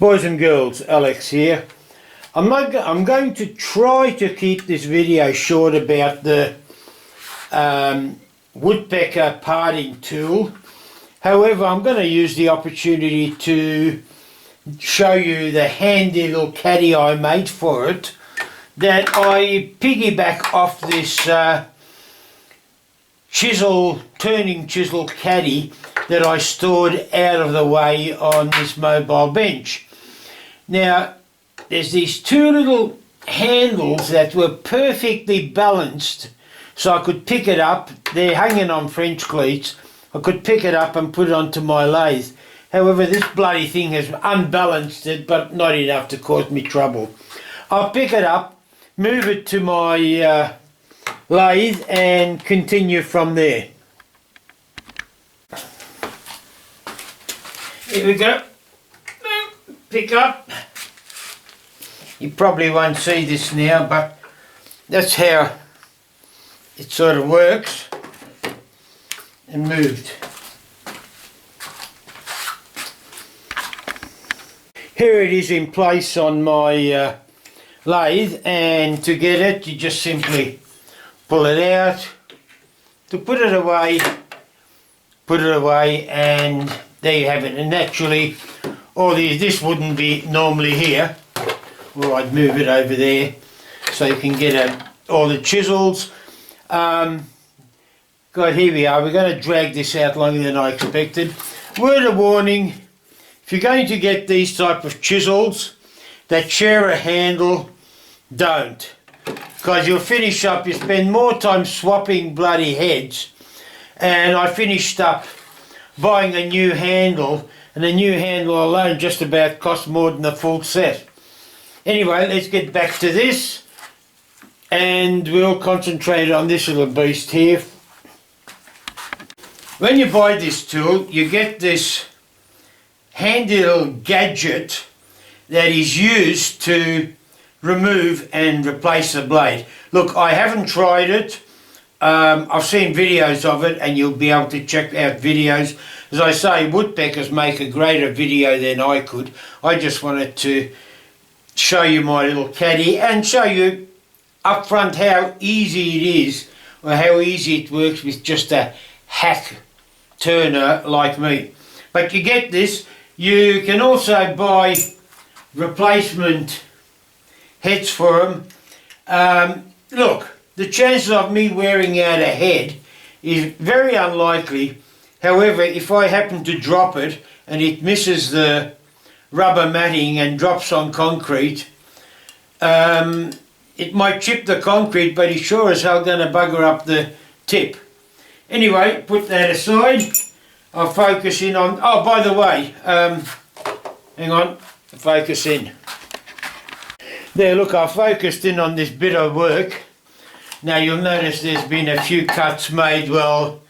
Boys and girls, Alex here. I'm going to try to keep this video short about the woodpecker parting tool. However, I'm going to use the opportunity to show you the handy little caddy I made for it, that I piggyback off this turning chisel caddy that I stored out of the way on this mobile bench. Now, there's these two little handles that were perfectly balanced, so I could pick it up. They're hanging on French cleats. I could pick it up and put it onto my lathe. However, this bloody thing has unbalanced it, but not enough to cause me trouble. I'll pick it up, move it to my lathe and continue from there. Here we go. Pick up. You probably won't see this now, but that's how it sort of works. And moved. Here it is in place on my lathe, and to get it you just simply pull it out. To put it away, and there you have it. And actually all this wouldn't be normally here, or I'd move it over there so you can get all the chisels. God, here we are. We're going to drag this out longer than I expected. Word of warning, if you're going to get these type of chisels that share a handle, don't. Because you'll finish up, you spend more time swapping bloody heads. And I finished up buying a new handle, and the new handle alone just about cost more than the full set. Anyway, let's get back to this, and we'll concentrate on this little beast here. When you buy this tool, you get this handy little gadget that is used to remove and replace the blade. Look, I haven't tried it. I've seen videos of it, and you'll be able to check out videos. As I say, woodpeckers make a greater video than I could. I just wanted to show you my little caddy and show you up front how easy it is, or how easy it works with just a hack turner like me. But you get this. You can also buy replacement heads for them. Look, the chances of me wearing out a head is very unlikely. However, if I happen to drop it and it misses the rubber matting and drops on concrete, it might chip the concrete, but it's sure as hell going to bugger up the tip. Anyway, put that aside. I'll focus in on... Oh, by the way, hang on, focus in. There, look, I focused in on this bit of work. Now you'll notice there's been a few cuts made. Well,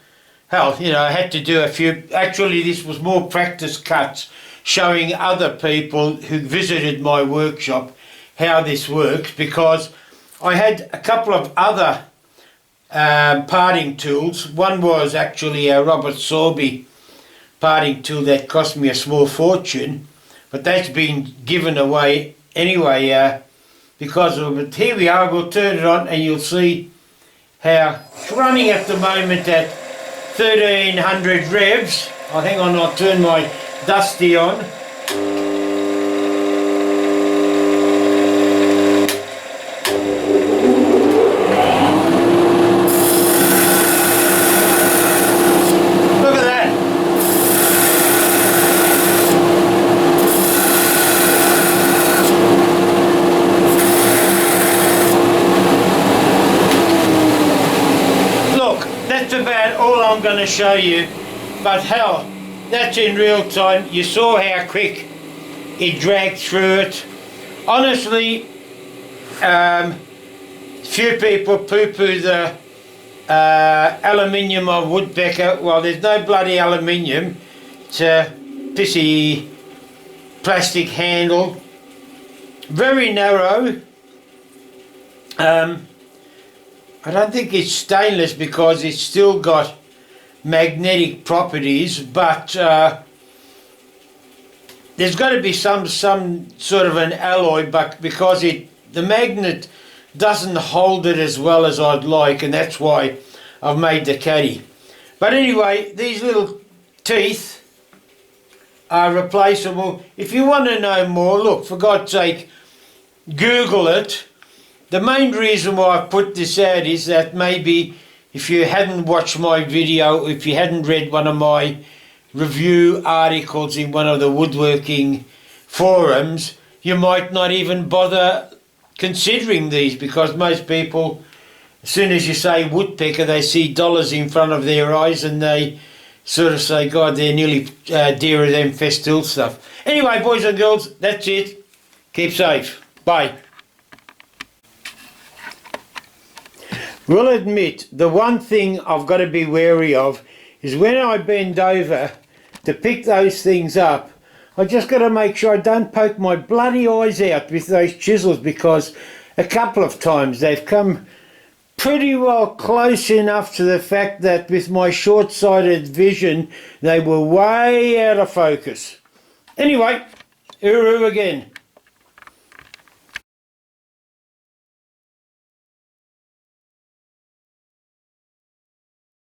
hell, you know, I had to do a few. Actually, this was more practice cuts showing other people who visited my workshop how this works, because I had a couple of other parting tools. One was actually a Robert Sorby parting tool that cost me a small fortune, but that's been given away anyway because of it. Here we are. We'll turn it on and you'll see how it's running at the moment at 1300 revs. Oh, hang on, I'll turn my Dusty on. Look at that. Look, that's about all I'm going to show you, but hell, that's in real time. You saw how quick it dragged through it. Honestly, few people poo-poo the aluminium of woodpecker. Well, there's no bloody aluminium. It's a pissy plastic handle. Very narrow. I don't think it's stainless because it's still got magnetic properties, but there's got to be some sort of an alloy, but because the magnet doesn't hold it as well as I'd like, and that's why I've made the caddy. But anyway, these little teeth are replaceable. If you want to know more, look, for God's sake, Google it. The main reason why I put this out is that maybe if you hadn't watched my video, if you hadn't read one of my review articles in one of the woodworking forums, you might not even bother considering these, because most people, as soon as you say woodpecker, they see dollars in front of their eyes and they sort of say, God, they're nearly dearer than Festool stuff. Anyway, boys and girls, that's it. Keep safe. Bye. Will admit, the one thing I've got to be wary of is when I bend over to pick those things up, I just got to make sure I don't poke my bloody eyes out with those chisels, because a couple of times they've come pretty well close enough to the fact that with my short-sighted vision they were way out of focus. Anyway, hooroo again.